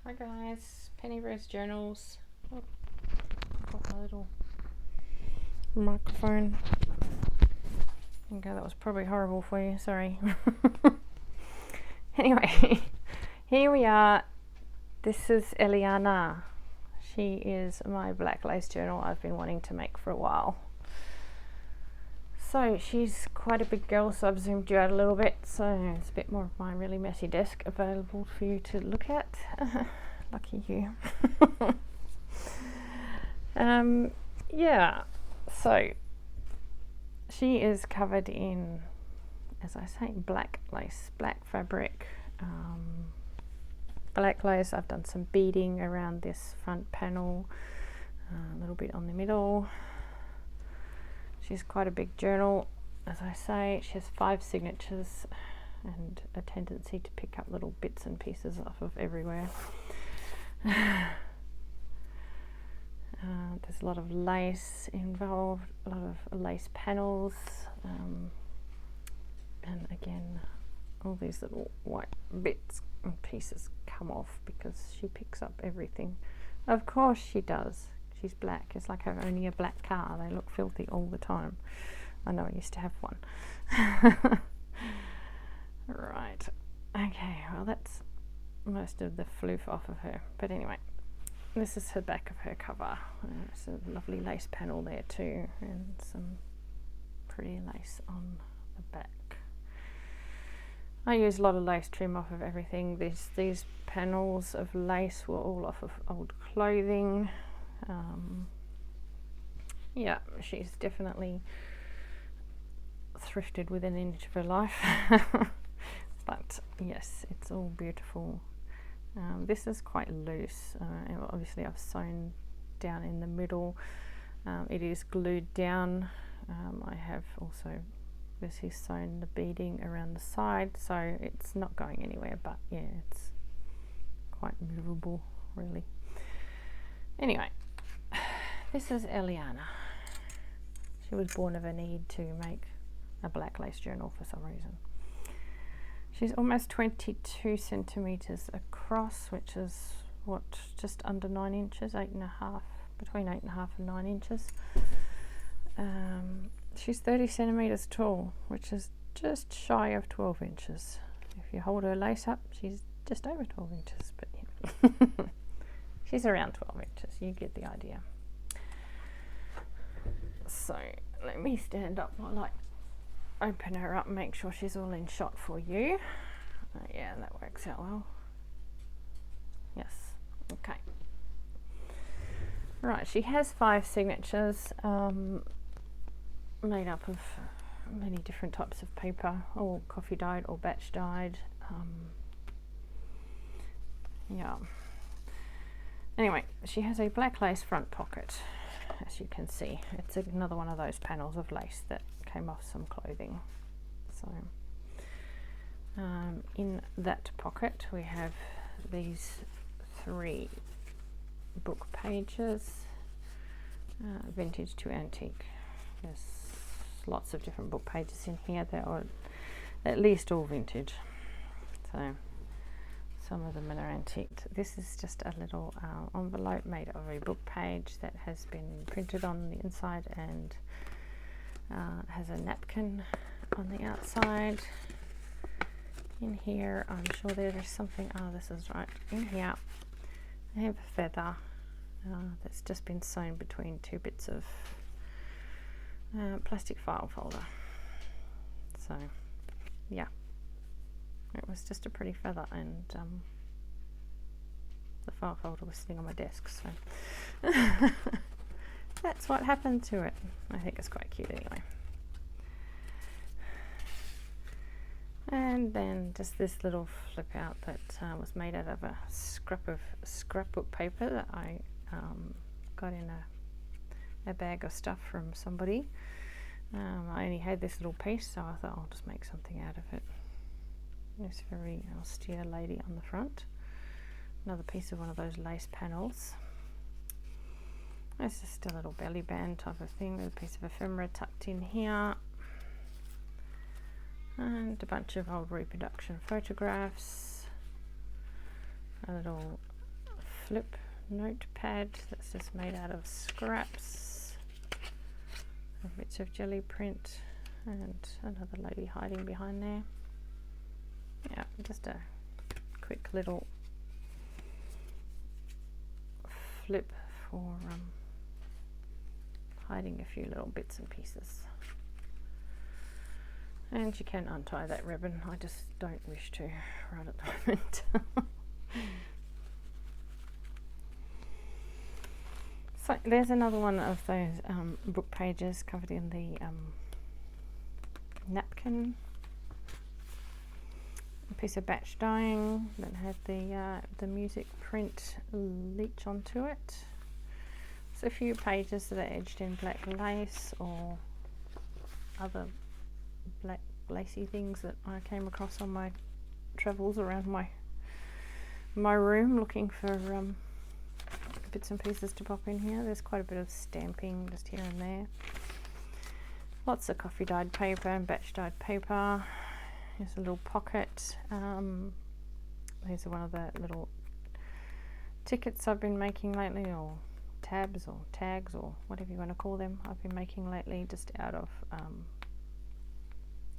Hi guys, Penny Rose Journals. Oh, I've got my little microphone. Okay, that was probably horrible for you, sorry. Anyway, here we are. This is Ellianna. She is my black lace journal I've been wanting to make for a while. So she's quite a big girl, so I've zoomed you out a little bit, so it's a bit more of my really messy desk available for you to look at. Lucky you. Yeah, so she is covered in, as I say, black lace, black fabric, black lace. I've done some beading around this front panel, a little bit on the middle. She's quite a big journal, as I say. She has 5 signatures and a tendency to pick up little bits and pieces off of everywhere. There's a lot of lace involved, a lot of lace panels, and again, all these little white bits and pieces come off because she picks up everything. Of course she does. She's black. It's like owning a black car. They look filthy all the time. I know, I used to have one. Right. Okay, well that's most of the floof off of her. But anyway, this is her back of her cover. There's a lovely lace panel there too, and some pretty lace on the back. I use a lot of lace trim off of everything. These panels of lace were all off of old clothing. Yeah, she's definitely thrifted within an inch of her life. But yes, it's all beautiful. This is quite loose. Obviously I've sewn down in the middle. It is glued down. I have also obviously sewn the beading around the side, so it's not going anywhere, but yeah, it's quite movable really. Anyway, this is Ellianna. She was born of a need to make a black lace journal for some reason. She's almost 22 centimeters across, which is what, just under 9 inches, 8.5, between 8.5 and 9 inches. She's 30 centimeters tall, which is just shy of 12 inches. If you hold her lace up, she's just over 12 inches, but yeah. She's around 12 inches, you get the idea. So let me stand up while I open her up and make sure she's all in shot for you. Yeah, that works out well. Yes, okay. Right, she has 5 signatures, made up of many different types of paper, all coffee dyed or batch dyed. Yeah. Anyway, she has a black lace front pocket, as you can see. It's another one of those panels of lace that came off some clothing. So in that pocket we have these 3 book pages, vintage to antique. There's lots of different book pages in here that are at least all vintage, so some of them are antique. This is just a little envelope made of a book page that has been printed on the inside and has a napkin on the outside. In here, I'm sure there's something, this is right, in here I have a feather that's just been sewn between 2 bits of plastic file folder. So yeah, it was just a pretty feather, and the file folder was sitting on my desk, so that's what happened to it. I think it's quite cute anyway. And then just this little flip out that was made out of a scrapbook paper that I got in a bag of stuff from somebody. I only had this little piece, so I thought I'll just make something out of it. This very austere lady on the front. Another piece of one of those lace panels. It's just a little belly band type of thing with a piece of ephemera tucked in here. And a bunch of old reproduction photographs. A little flip notepad that's just made out of scraps, bits of jelly print, and another lady hiding behind there. Yeah, just a quick little flip for hiding a few little bits and pieces. And you can untie that ribbon. I just don't wish to right at the moment. So there's another one of those book pages covered in the napkin. A piece of batch dyeing that had the music print leech onto it. So a few pages that are edged in black lace or other black lacy things that I came across on my travels around my room looking for bits and pieces to pop in here. There's quite a bit of stamping just here and there. Lots of coffee dyed paper and batch dyed paper. Here's a little pocket. These are one of the little tickets I've been making lately, or tabs or tags or whatever you want to call them. I've been making lately just out of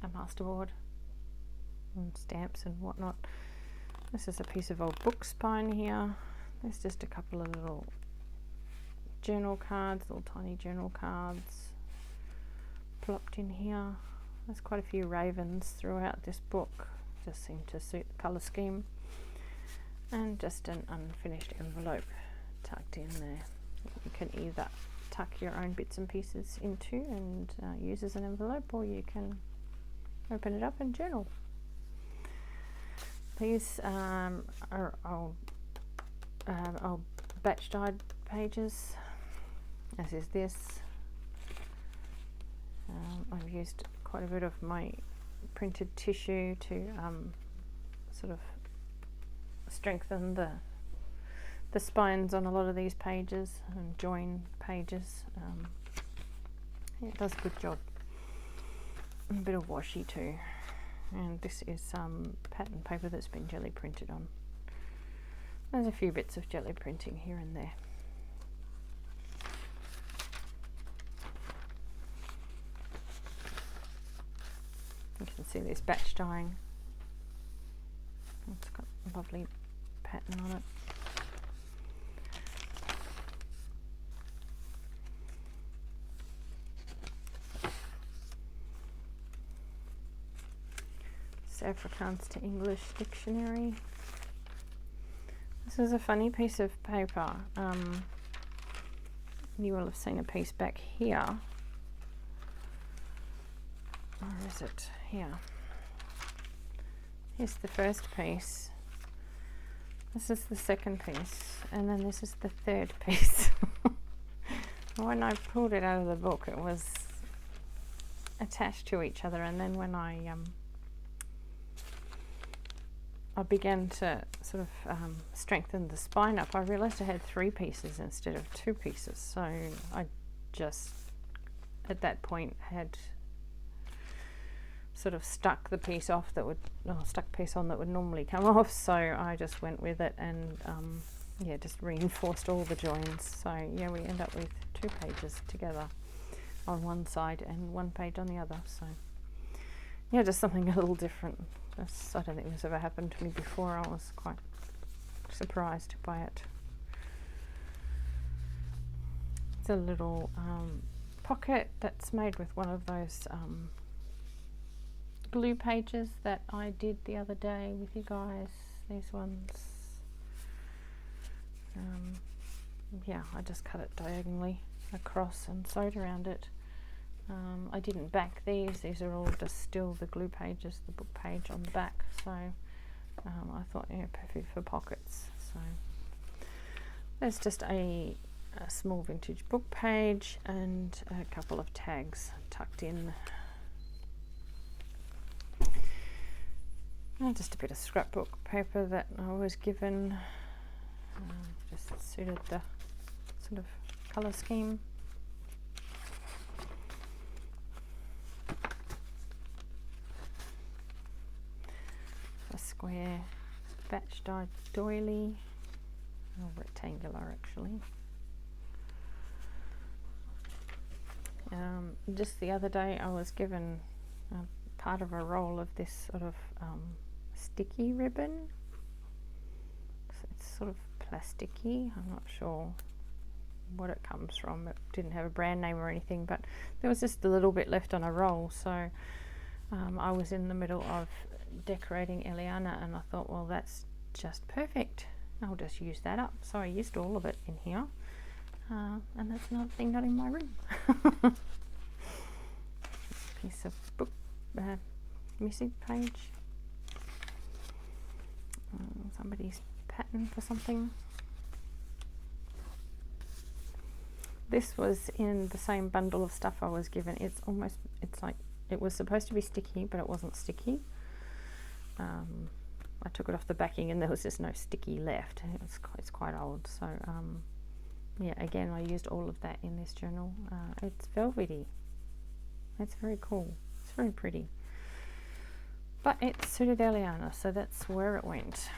a masterboard and stamps and whatnot. This is a piece of old book spine here. There's just a couple of little journal cards, little tiny journal cards plopped in here. There's quite a few ravens throughout this book, just seem to suit the colour scheme. And just an unfinished envelope tucked in there. You can either tuck your own bits and pieces into and use as an envelope, or you can open it up and journal. These are old batch dyed pages, as is this. I've used quite a bit of my printed tissue to sort of strengthen the spines on a lot of these pages and join pages. Yeah, it does a good job. A bit of washi too. And this is some pattern paper that's been jelly printed on. There's a few bits of jelly printing here and there. You can see this batch dyeing. It's got a lovely pattern on it. It's Afrikaans to English dictionary. This is a funny piece of paper. You will have seen a piece back here. Where is it? Here. Here's the first piece. This is the second piece, and then this is the third piece. When I pulled it out of the book, it was attached to each other, and then when I began to sort of strengthen the spine up, I realized I had 3 pieces instead of 2 pieces. So I just, at that point, had sort of stuck the piece off that would, stuck piece on that would normally come off. So I just went with it and yeah, just reinforced all the joins. So yeah, we end up with 2 pages together on one side and 1 page on the other. So yeah, just something a little different. I don't think this ever happened to me before. I was quite surprised by it. It's a little pocket that's made with one of those glue pages that I did the other day with you guys. These ones. Yeah, I just cut it diagonally across and sewed around it. I didn't back these are all just still the glue pages, the book page on the back, so I thought, yeah, perfect for pockets. So there's just a small vintage book page and a couple of tags tucked in. And just a bit of scrapbook paper that I was given, just suited the sort of colour scheme. A square batch dyed doily. rectangular actually. Just the other day I was given part of a roll of this sort of sticky ribbon. So it's sort of plasticky. I'm not sure what it comes from. It didn't have a brand name or anything, but there was just a little bit left on a roll. So I was in the middle of decorating Ellianna and I thought, well, that's just perfect. I'll just use that up. So I used all of it in here. And that's another thing not in my room. Piece of book, music page. Somebody's pattern for something. This was in the same bundle of stuff I was given. It's like, it was supposed to be sticky, but it wasn't sticky. I took it off the backing and there was just no sticky left. It's quite old, so yeah, again, I used all of that in this journal. It's velvety. It's very cool. It's very pretty. But it suited Ellianna, so that's where it went.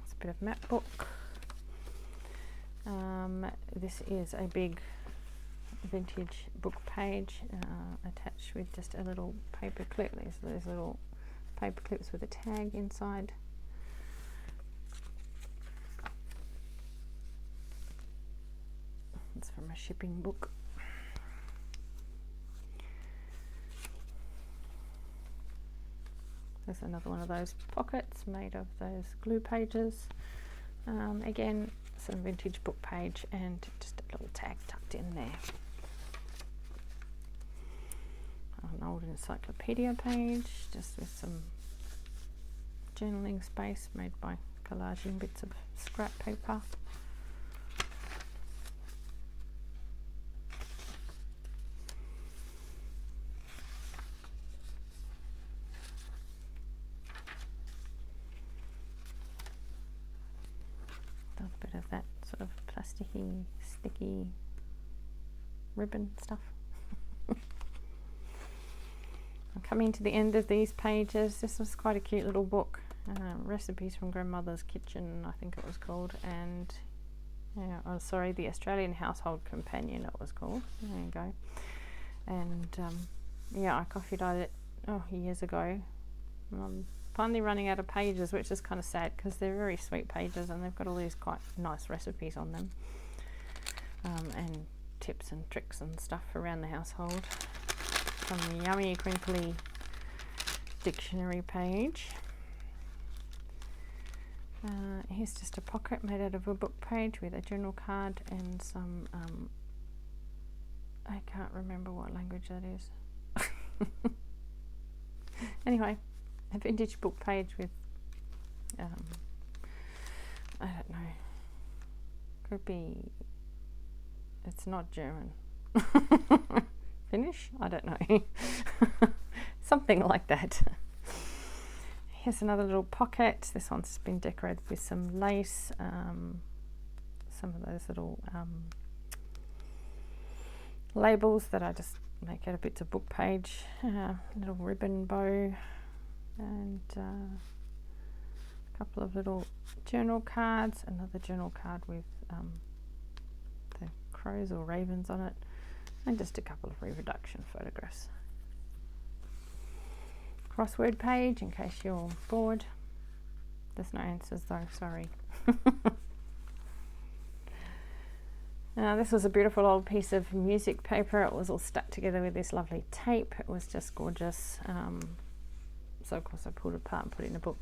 It's a bit of map book. This is a big vintage book page attached with just a little paper clip. There's those little paper clips with a tag inside. It's from a shipping book. There's another one of those pockets made of those glue pages. Again, some vintage book page and just a little tag tucked in there. An old encyclopedia page, just with some journaling space made by collaging bits of scrap paper. A bit of that sort of plasticky, sticky ribbon stuff. I'm coming to the end of these pages. This was quite a cute little book. Recipes from Grandmother's Kitchen, I think it was called, and yeah, oh sorry, the Australian Household Companion it was called. There you go. And yeah, I coffee dyed it years ago. I'm finally running out of pages, which is kind of sad because they're very sweet pages and they've got all these quite nice recipes on them, and tips and tricks and stuff around the household. From the yummy crinkly dictionary page. Here's just a pocket made out of a book page with a journal card and some I can't remember what language that is. Anyway, a vintage book page with I don't know, could be, it's not German. Finnish? I don't know. Something like that. Here's another little pocket. This one's been decorated with some lace, some of those little labels that I just make out of bits of book page, little ribbon bow, and a couple of little journal cards, another journal card with the crows or ravens on it, and just a couple of reproduction photographs. Crossword page in case you're bored. There's no answers though, sorry. This was a beautiful old piece of music paper. It was all stuck together with this lovely tape. It was just gorgeous. So of course I pulled it apart and put it in a book.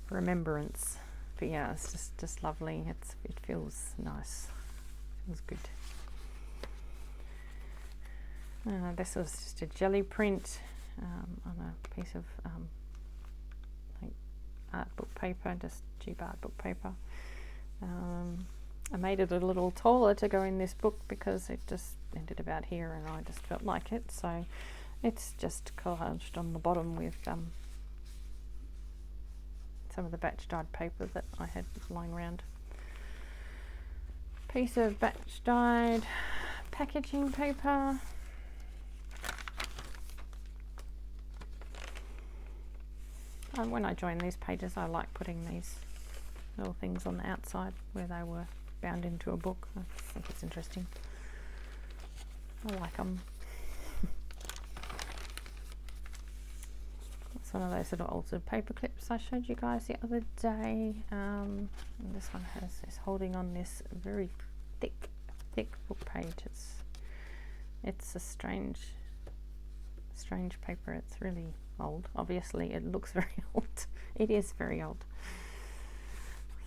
Remembrance. But yeah, it's just lovely. It feels nice. It feels good. This was just a jelly print on a piece of like art book paper, just cheap art book paper. I made it a little taller to go in this book because it just ended about here and I just felt like it, so it's just collaged on the bottom with some of the batch dyed paper that I had lying around. Piece of batch dyed packaging paper. And when I join these pages, I like putting these little things on the outside where they were bound into a book. I think it's interesting. I like them. It's one of those little altered paper clips I showed you guys the other day. And this one is holding on this very thick book page. It's a strange paper. It's really old. Obviously it looks very old. It is very old.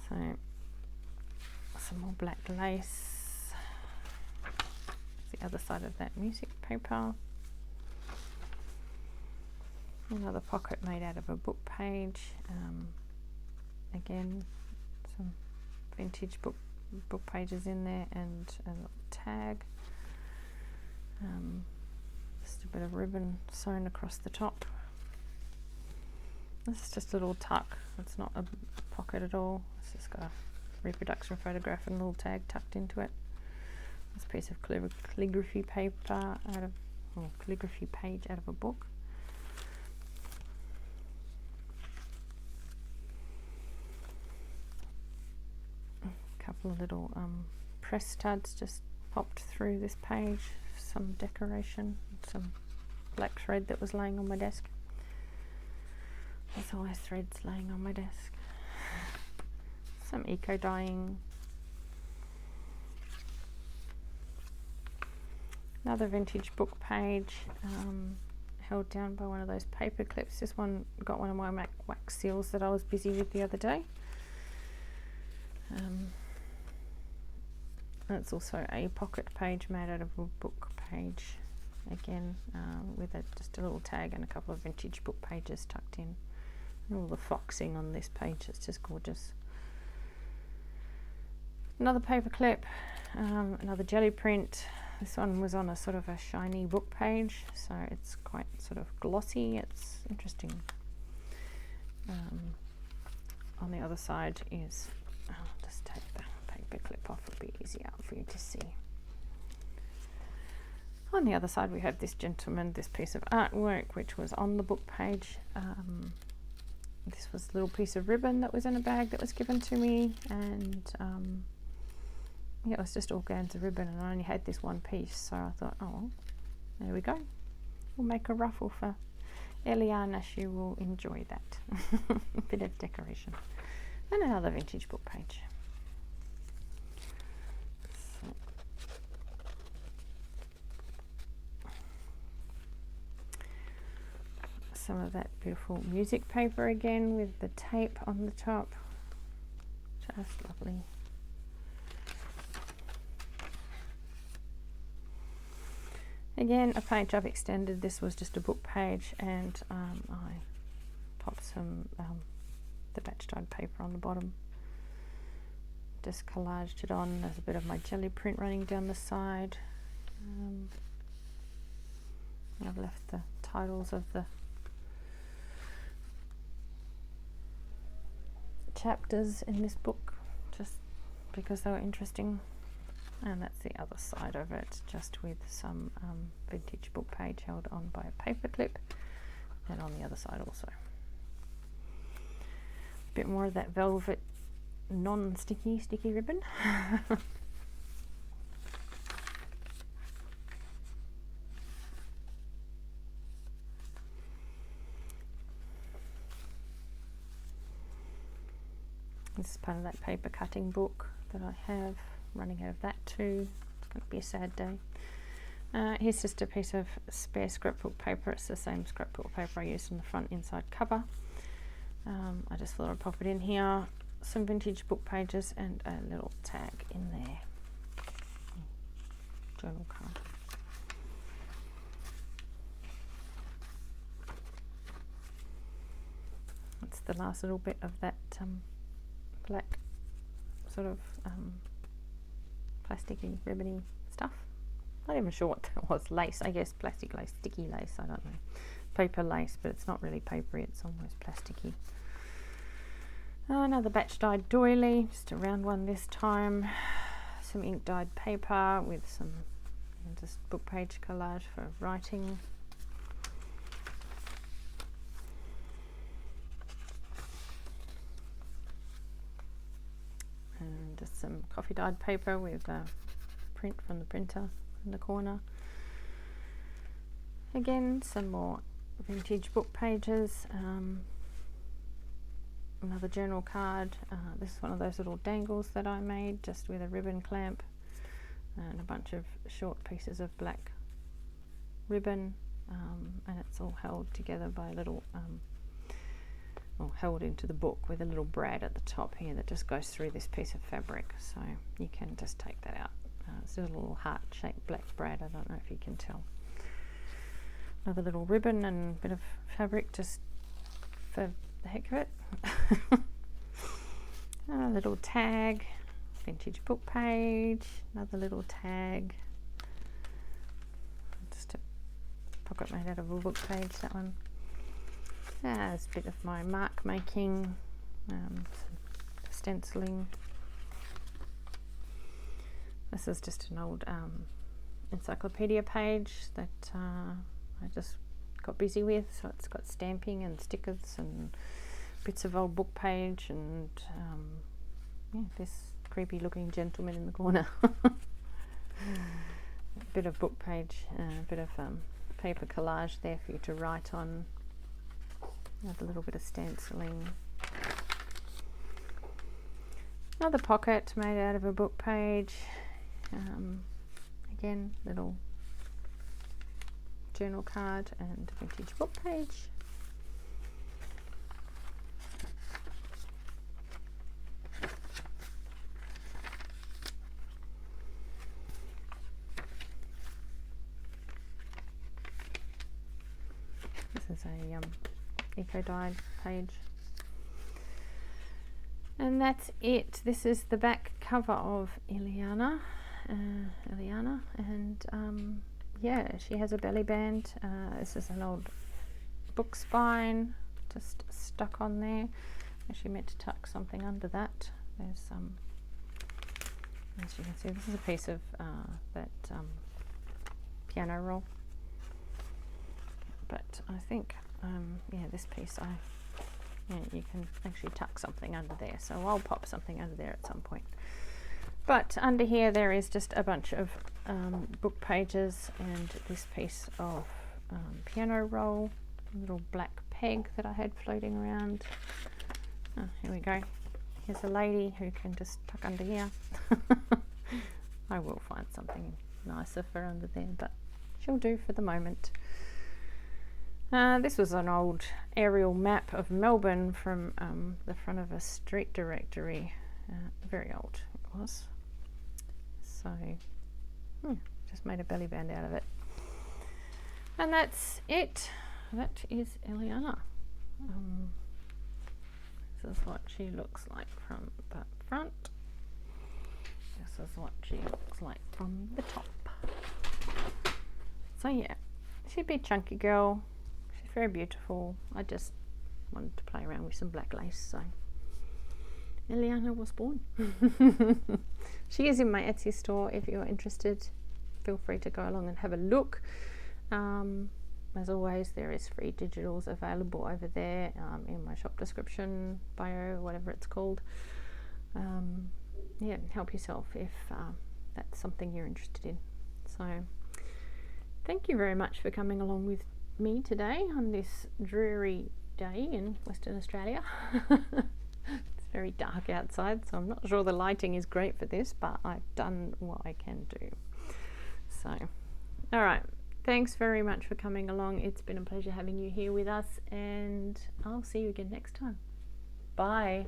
So some more black lace. The other side of that music paper. Another pocket made out of a book page. Again, some vintage book pages in there, and a little tag. Just a bit of ribbon sewn across the top. This is just a little tuck. It's not a pocket at all. It's just got a reproduction photograph and a little tag tucked into it. This piece of calligraphy paper calligraphy page out of a book. A couple of little press studs just popped through this page. Some decoration, some black thread that was laying on my desk. There's always threads laying on my desk. Some eco dyeing. Another vintage book page held down by one of those paper clips. This one got one of my wax seals that I was busy with the other day. And it's also a pocket page made out of a book page, again with just a little tag and a couple of vintage book pages tucked in. And all the foxing on this page, it's just gorgeous. Another paper clip, another jelly print. This one was on a sort of a shiny book page, so it's quite sort of glossy. It's interesting. On the other side is, I'll just take the paper clip off, it'll be easier for you to see. On the other side we have this gentleman, this piece of artwork which was on the book page. This was a little piece of ribbon that was in a bag that was given to me, and yeah, it was just organza ribbon, and I only had this one piece, so I thought, oh, there we go. We'll make a ruffle for Ellianna. She will enjoy that. A bit of decoration. And another vintage book page. So, some of that beautiful music paper again with the tape on the top. Just lovely. Again, a page I've extended. This was just a book page, and I popped some the batch dyed paper on the bottom. Just collaged it on. There's a bit of my jelly print running down the side. I've left the titles of the chapters in this book just because they were interesting. And that's the other side of it, just with some vintage book page held on by a paper clip, and on the other side also. A bit more of that velvet non-sticky ribbon. This is part of that paper cutting book that I have. Running out of that too. It's going to be a sad day. Here's just a piece of spare scrapbook paper. It's the same scrapbook paper I used on the front inside cover. I just thought I'd pop it in here. Some vintage book pages and a little tag in there. Journal card. That's the last little bit of that black sort of plasticky, ribbony stuff. Not even sure what that was. Lace, I guess. Plastic lace, sticky lace, I don't know. Paper lace, but it's not really papery, it's almost plasticky. Another batch dyed doily, just a round one this time. Some ink dyed paper with some just book page collage for writing. just some coffee dyed paper with a print from the printer in the corner. Again, some more vintage book pages, another journal card. This is one of those little dangles that I made just with a ribbon clamp, and a bunch of short pieces of black ribbon, and it's all held together by a little or held into the book with a little brad at the top here that just goes through this piece of fabric, so you can just take that out. It's a little heart-shaped black brad. I don't know if you can tell. Another little ribbon and a bit of fabric just for the heck of it. A little tag, vintage book page, another little tag, just a pocket made out of a book page, that one. There's a bit of my mark making, some stenciling. This is just an old encyclopedia page that I just got busy with, so it's got stamping and stickers and bits of old book page, and yeah, this creepy looking gentleman in the corner. A bit of book page, a bit of paper collage there for you to write on. Another little bit of stenciling. Another pocket made out of a book page. Again, little journal card and a vintage book page. This is a eco dyed page, and that's it. This is the back cover of Ellianna, and yeah, she has a belly band. This is an old book spine just stuck on there. Actually meant to tuck something under that. There's as you can see, this is a piece of that piano roll, but I think yeah, this piece you can actually tuck something under there, so I'll pop something under there at some point. But under here there is just a bunch of book pages and this piece of piano roll, a little black peg that I had floating around. Oh, here we go. Here's a lady who can just tuck under here. I will find something nicer for under there, but she'll do for the moment. This was an old aerial map of Melbourne from the front of a street directory. Very old it was. So just made a belly band out of it. And that's it. That is Ellianna. This is what she looks like from the front. This is what she looks like from the top. So yeah, she's a big chunky girl. She's very beautiful. I just wanted to play around with some black lace, so Ellianna was born. She is in my Etsy store. If you're interested, feel free to go along and have a look. As always, there is free digitals available over there in my shop description, bio, whatever it's called. Yeah, help yourself if that's something you're interested in. So thank you very much for coming along with me today on this dreary day in Western Australia. It's very dark outside, so I'm not sure the lighting is great for this, but I've done what I can do. So, all right. Thanks very much for coming along. It's been a pleasure having you here with us, and I'll see you again next time. Bye.